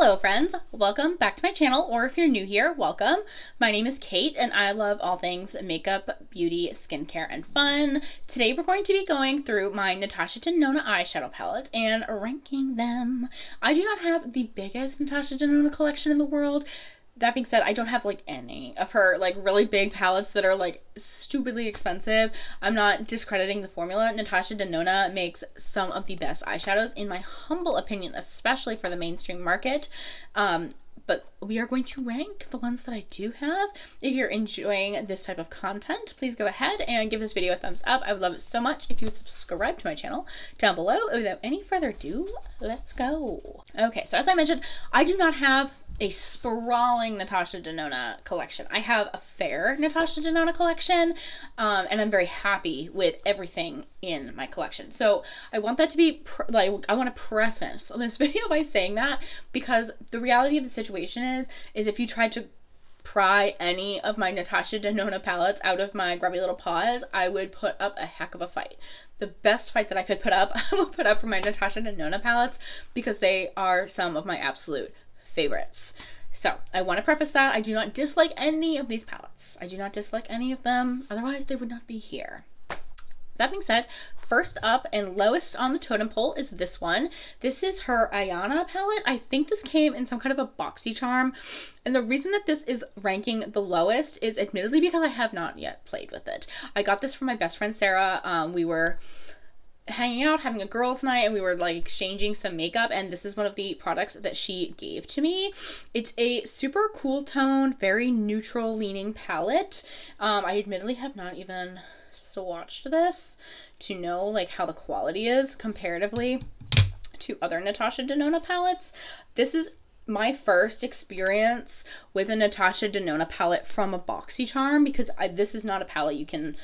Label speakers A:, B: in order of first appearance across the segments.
A: Hello friends, welcome back to my channel, or if you're new here, welcome. My name is Kate and I love all things makeup, beauty, skincare, and fun. Today we're going to be going through my Natasha Denona eyeshadow palette and ranking them. I do not have the biggest Natasha Denona collection in the world. That being said, I don't have like any of her like really big palettes that are like stupidly expensive. I'm not discrediting the formula. Natasha Denona makes some of the best eyeshadows in my humble opinion, especially for the mainstream market. But we are going to rank the ones that I do have. If you're enjoying this type of content, please go ahead and give this video a thumbs up. I would love it so much if you would subscribe to my channel down below. Without any further ado, let's go. Okay, so as I mentioned, I do not have a sprawling Natasha Denona collection. I have a fair Natasha Denona collection, and I'm very happy with everything in my collection. So I want that to be, I want to preface this video by saying that, because the reality of the situation is if you tried to pry any of my Natasha Denona palettes out of my grubby little paws, I would put up a heck of a fight. The best fight that I could put up, I will put up for my Natasha Denona palettes, because they are some of my absolute favorites. So I want to preface that I do not dislike any of these palettes. I do not dislike any of them, otherwise they would not be here. That being said, first up and lowest on the totem pole is this one. This is her Ayana palette. I think this came in some kind of a boxy charm, and the reason that this is ranking the lowest is admittedly because I have not yet played with it. I got this from my best friend Sarah. We were hanging out, having a girls' night, and we were like exchanging some makeup, and this is one of the products that she gave to me. It's a super cool tone, very neutral leaning palette. I admittedly have not even swatched this to know like how the quality is comparatively to other Natasha Denona palettes. This is my first experience with a Natasha Denona palette from a boxy charm, because this is not a palette you can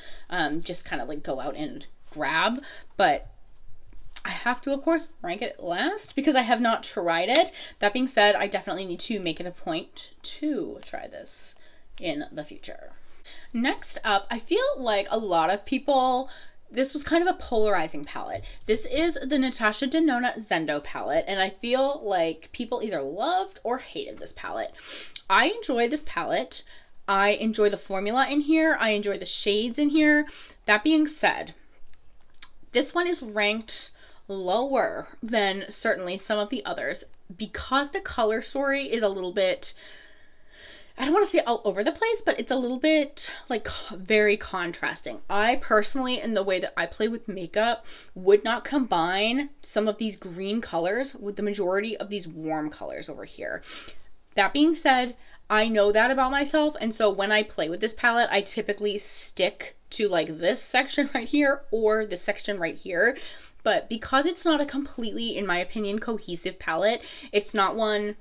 A: just kind of like go out and grab, but I have to of course rank it last because I have not tried it. That being said, I definitely need to make it a point to try this in the future. Next up, I feel like a lot of people, this was kind of a polarizing palette. This is the Natasha Denona Zendo palette, and I feel like people either loved or hated this palette. I enjoy this palette. I enjoy the formula in here. I enjoy the shades in here. That being said, this one is ranked lower than certainly some of the others because the color story is a little bit, I don't want to say all over the place, but it's a little bit like very contrasting. I personally, in the way that I play with makeup, would not combine some of these green colors with the majority of these warm colors over here. That being said, I know that about myself, and so when I play with this palette, I typically stick to like this section right here or this section right here. But because it's not a completely, in my opinion, cohesive palette, it's not one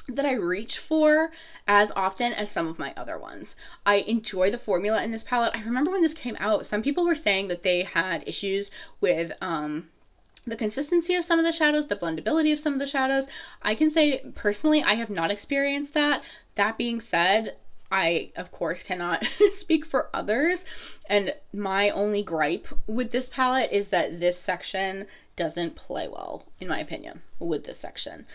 A: that I reach for as often as some of my other ones. I enjoy the formula in this palette. I remember when this came out, some people were saying that they had issues with the consistency of some of the shadows, the blendability of some of the shadows. I can say personally, I have not experienced that. That being said, I of course cannot speak for others, and my only gripe with this palette is that this section doesn't play well, in my opinion, with this section.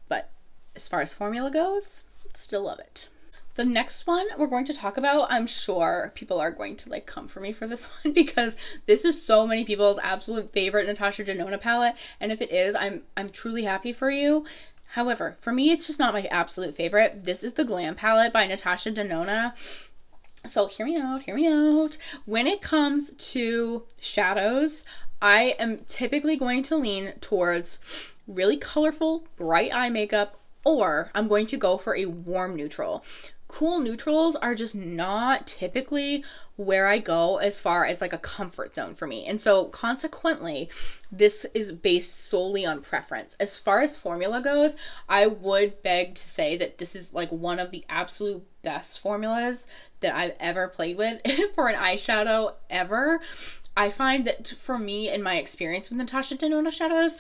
A: But as far as formula goes, still love it. The next one we're going to talk about, I'm sure people are going to like come for me for this one because this is so many people's absolute favorite Natasha Denona palette, and if it is, I'm truly happy for you. However, for me, it's just not my absolute favorite. This is the Glam palette by Natasha Denona. So hear me out, hear me out. When it comes to shadows, I am typically going to lean towards really colorful, bright eye makeup, or I'm going to go for a warm neutral. Cool neutrals are just not typically where I go as far as like a comfort zone for me. And so consequently, this is based solely on preference. As far as formula goes, I would beg to say that this is like one of the absolute best formulas that I've ever played with for an eyeshadow ever. I find that for me, in my experience with Natasha Denona shadows,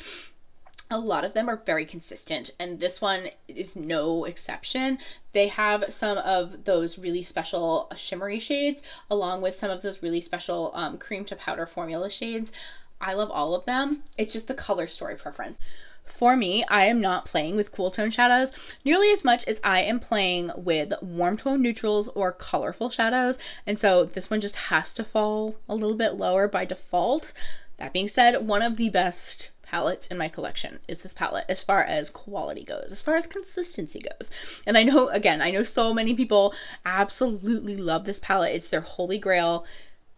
A: a lot of them are very consistent, and this one is no exception. They have some of those really special shimmery shades along with some of those really special cream to powder formula shades. I love all of them. It's just the color story preference. For me, I am not playing with cool tone shadows nearly as much as I am playing with warm tone neutrals or colorful shadows, and so this one just has to fall a little bit lower by default. That being said, one of the best palettes in my collection is this palette as far as quality goes, as far as consistency goes. And I know, again, I know so many people absolutely love this palette. It's their holy grail,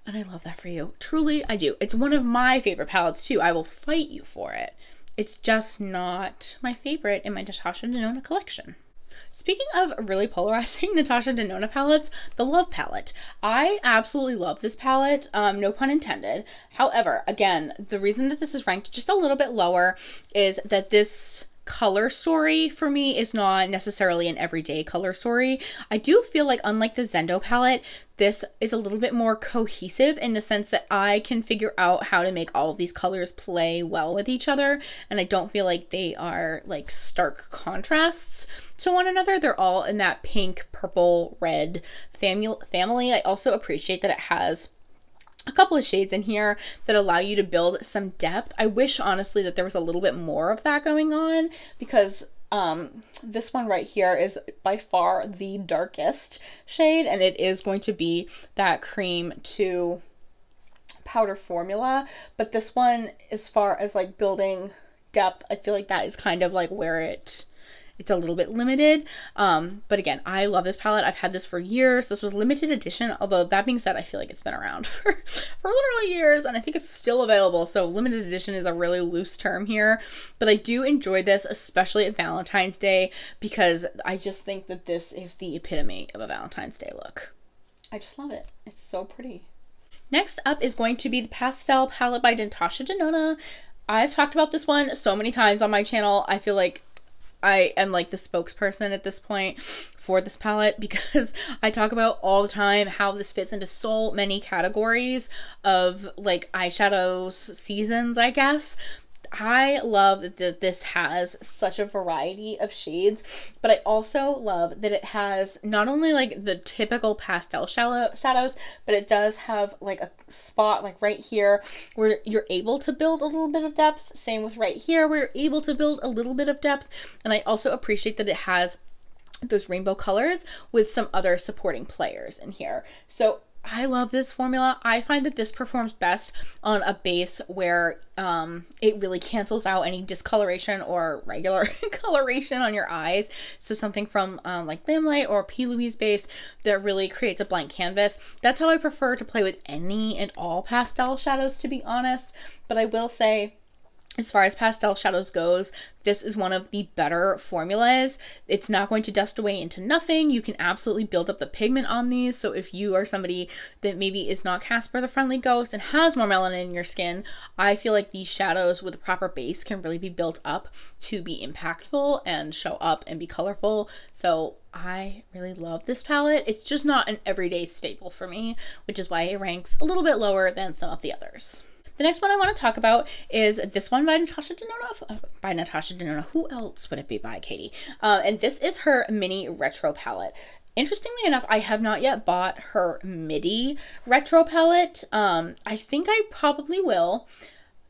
A: and I love that for you. Truly, I do. It's one of my favorite palettes too. I will fight you for it. It's just not my favorite in my Natasha Denona collection. Speaking of really polarizing Natasha Denona palettes, the Love palette. I absolutely love this palette, no pun intended. However, again, the reason that this is ranked just a little bit lower is that this color story for me is not necessarily an everyday color story. I do feel like, unlike the Zendo palette, this is a little bit more cohesive in the sense that I can figure out how to make all of these colors play well with each other, and I don't feel like they are like stark contrasts to one another. They're all in that pink, purple, red family. I also appreciate that it has a couple of shades in here that allow you to build some depth. I wish, honestly, that there was a little bit more of that going on, because this one right here is by far the darkest shade, and it is going to be that cream to powder formula. But this one, as far as like building depth, I feel like that is kind of like where it's a little bit limited. But again, I love this palette. I've had this for years. This was limited edition, although that being said, I feel like it's been around for literally years, and I think it's still available. So limited edition is a really loose term here, but I do enjoy this, especially at Valentine's Day, because I just think that this is the epitome of a Valentine's Day look. I just love it. It's so pretty. Next up is going to be the Pastel palette by Natasha Denona. I've talked about this one so many times on my channel. I feel like I am like the spokesperson at this point for this palette, because I talk about all the time how this fits into so many categories of like eyeshadows seasons, I guess. I love that this has such a variety of shades, but I also love that it has not only like the typical pastel shadows, but it does have like a spot like right here where you're able to build a little bit of depth. Same with right here where you're able to build a little bit of depth. And I also appreciate that it has those rainbow colors with some other supporting players in here. So I love this formula. I find that this performs best on a base where it really cancels out any discoloration or regular coloration on your eyes. So something from like Lamplight or P. Louise base that really creates a blank canvas. That's how I prefer to play with any and all pastel shadows, to be honest. But I will say, as far as pastel shadows goes, this is one of the better formulas. It's not going to dust away into nothing. You can absolutely build up the pigment on these. So if you are somebody that maybe is not Casper the Friendly Ghost and has more melanin in your skin, I feel like these shadows with a proper base can really be built up to be impactful and show up and be colorful. So I really love this palette. It's just not an everyday staple for me, which is why it ranks a little bit lower than some of the others. The next one I want to talk about is this one by Natasha Denona. Who else would it be by, Katie? And this is her mini retro palette. Interestingly enough, I have not yet bought her midi retro palette. I think I probably will.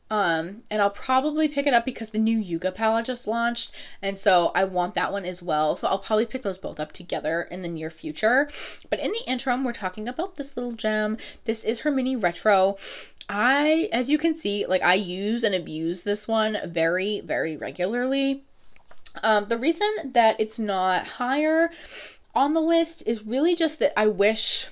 A: And I'll probably pick it up because the new Yuga palette just launched, and so I want that one as well. So I'll probably pick those both up together in the near future. But in the interim, we're talking about this little gem. This is her mini retro. As you can see, like I use and abuse this one very, very regularly. The reason that it's not higher on the list is really just that I wish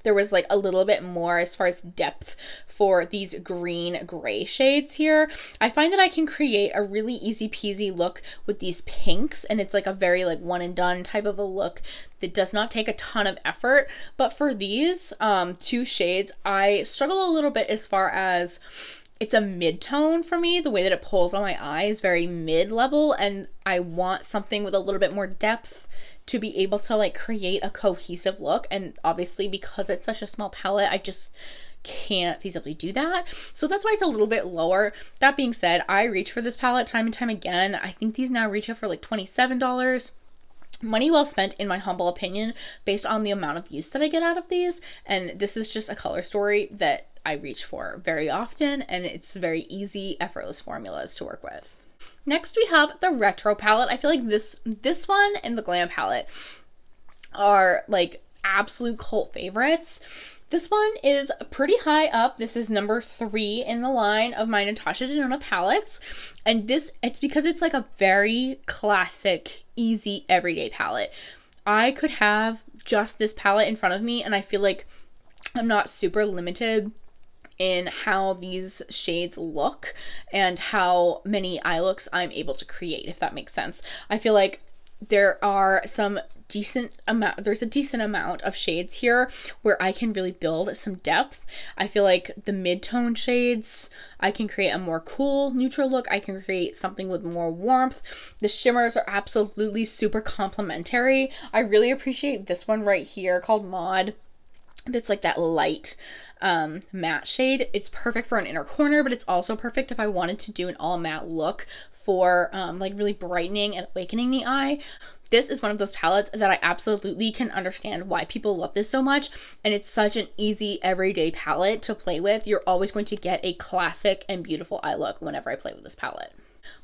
A: there was like a little bit more as far as depth for these green gray shades here. I find that I can create a really easy peasy look with these pinks, and it's like a very like one and done type of a look that does not take a ton of effort. But for these two shades, I struggle a little bit as far as it's a mid-tone for me. The way that it pulls on my eye is very mid-level, and I want something with a little bit more depth to be able to like create a cohesive look. And obviously because it's such a small palette, I just can't feasibly do that. So that's why it's a little bit lower. That being said, I reach for this palette time and time again. I think these now retail for like $27. Money well spent, in my humble opinion, based on the amount of use that I get out of these. And this is just a color story that I reach for very often, and it's very easy, effortless formulas to work with. Next we have the Retro palette. I feel like this one and the Glam palette are like absolute cult favorites. This one is pretty high up. This is number 3 in the line of my Natasha Denona palettes. And it's because it's like a very classic, easy, everyday palette. I could have just this palette in front of me and I feel like I'm not super limited in how these shades look and how many eye looks I'm able to create, if that makes sense. I feel like there's a decent amount of shades here where I can really build some depth. I feel like the mid-tone shades, I can create a more cool neutral look. I can create something with more warmth. The shimmers are absolutely super complementary. I really appreciate this one right here called Maud. That's like that light matte shade. It's perfect for an inner corner, but it's also perfect if I wanted to do an all matte look for like really brightening and awakening the eye. This is one of those palettes that I absolutely can understand why people love this so much, and it's such an easy everyday palette to play with. You're always going to get a classic and beautiful eye look whenever I play with this palette.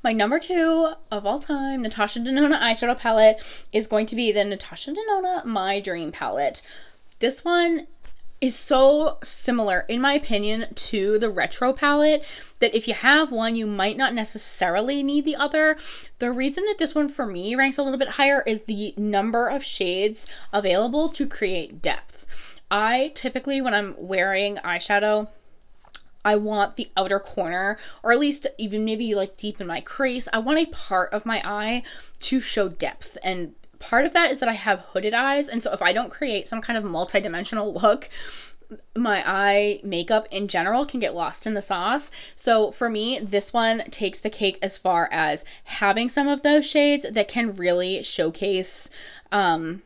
A: My number 2 of all time Natasha Denona eyeshadow palette is going to be the Natasha Denona My Dream palette. This one is so similar, in my opinion, to the Retro palette that if you have one, you might not necessarily need the other. The reason that this one for me ranks a little bit higher is the number of shades available to create depth. I typically, when I'm wearing eyeshadow, I want the outer corner, or at least even maybe like deep in my crease, I want a part of my eye to show depth. And part of that is that I have hooded eyes, and so if I don't create some kind of multi-dimensional look, my eye makeup in general can get lost in the sauce. So for me, this one takes the cake as far as having some of those shades that can really showcase some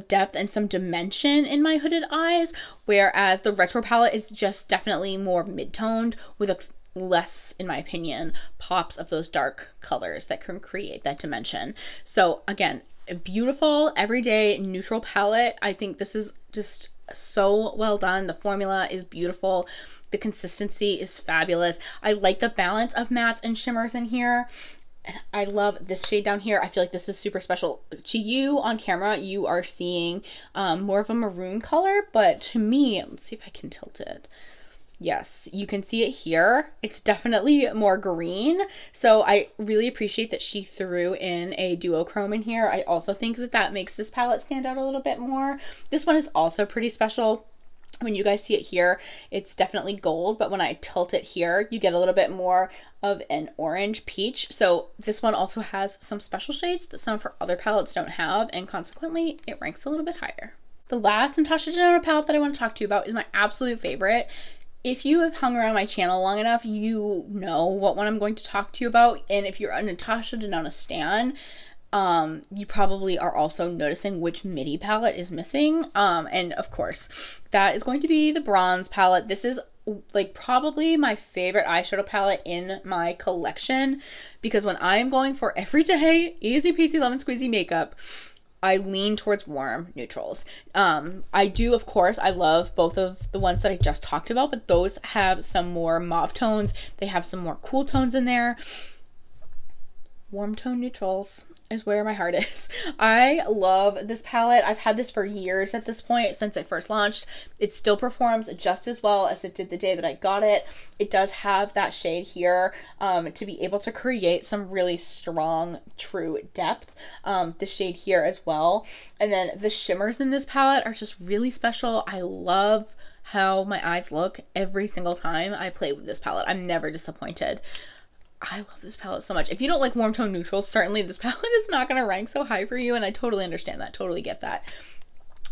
A: depth and some dimension in my hooded eyes, whereas the Retro palette is just definitely more mid-toned with a less, in my opinion, pops of those dark colors that can create that dimension. So again, a beautiful everyday neutral palette. I think this is just so well done. The formula is beautiful. The consistency is fabulous. I like the balance of mattes and shimmers in here. I love this shade down here. I feel like this is super special. To you on camera, you are seeing more of a maroon color, but to me, let's see if I can tilt it. Yes, you can see it here. It's definitely more green. So I really appreciate that she threw in a duochrome in here. I also think that that makes this palette stand out a little bit more. This one is also pretty special. When you guys see it here, it's definitely gold, but when I tilt it here, you get a little bit more of an orange peach. So this one also has some special shades that some of her other palettes don't have, and consequently, it ranks a little bit higher. The last Natasha Denona palette that I want to talk to you about is my absolute favorite. If you have hung around my channel long enough, you know what one I'm going to talk to you about. And if you're a Natasha Denona stan, you probably are also noticing which midi palette is missing. And of course, that is going to be the bronze palette. This is like probably my favorite eyeshadow palette in my collection, because when I'm going for everyday easy peasy lemon squeezy makeup, I lean towards warm neutrals. I do, of course, I love both of the ones that I just talked about, but those have some more mauve tones. They have some more cool tones in there. Warm tone neutrals is where my heart is. I love this palette. I've had this for years at this point, since it first launched. It still performs just as well as it did the day that I got it. It does have that shade here to be able to create some really strong, true depth. The shade here as well. And then the shimmers in this palette are just really special. I love how my eyes look every single time I play with this palette. I'm never disappointed. I love this palette so much. If you don't like warm tone neutrals, certainly this palette is not going to rank so high for you, and I totally understand that, totally get that.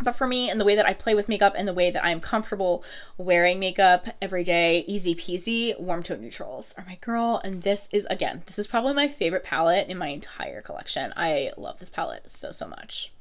A: But for me, and the way that I play with makeup and the way that I'm comfortable wearing makeup every day, easy peasy, warm tone neutrals are my girl. And this is, again, this is probably my favorite palette in my entire collection. I love this palette so, so much.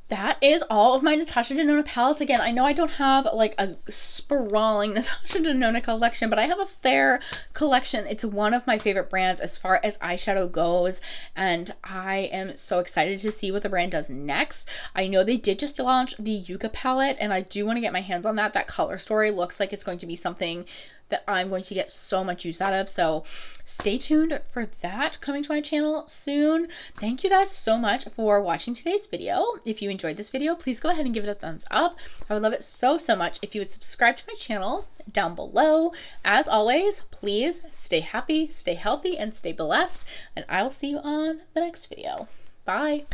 A: That is all of my Natasha Denona palettes. Again, I know I don't have like a sprawling Natasha Denona collection, but I have a fair collection. It's one of my favorite brands as far as eyeshadow goes, and I am so excited to see what the brand does next. I know they did just launch the Yucca palette, and I do want to get my hands on that. That color story looks like it's going to be something that I'm going to get so much use out of. So stay tuned for that coming to my channel soon. Thank you guys so much for watching today's video. If you enjoyed this video, please go ahead and give it a thumbs up. I would love it so much if you would subscribe to my channel down below. As always, please stay happy, stay healthy, and stay blessed, and I will see you on the next video. Bye.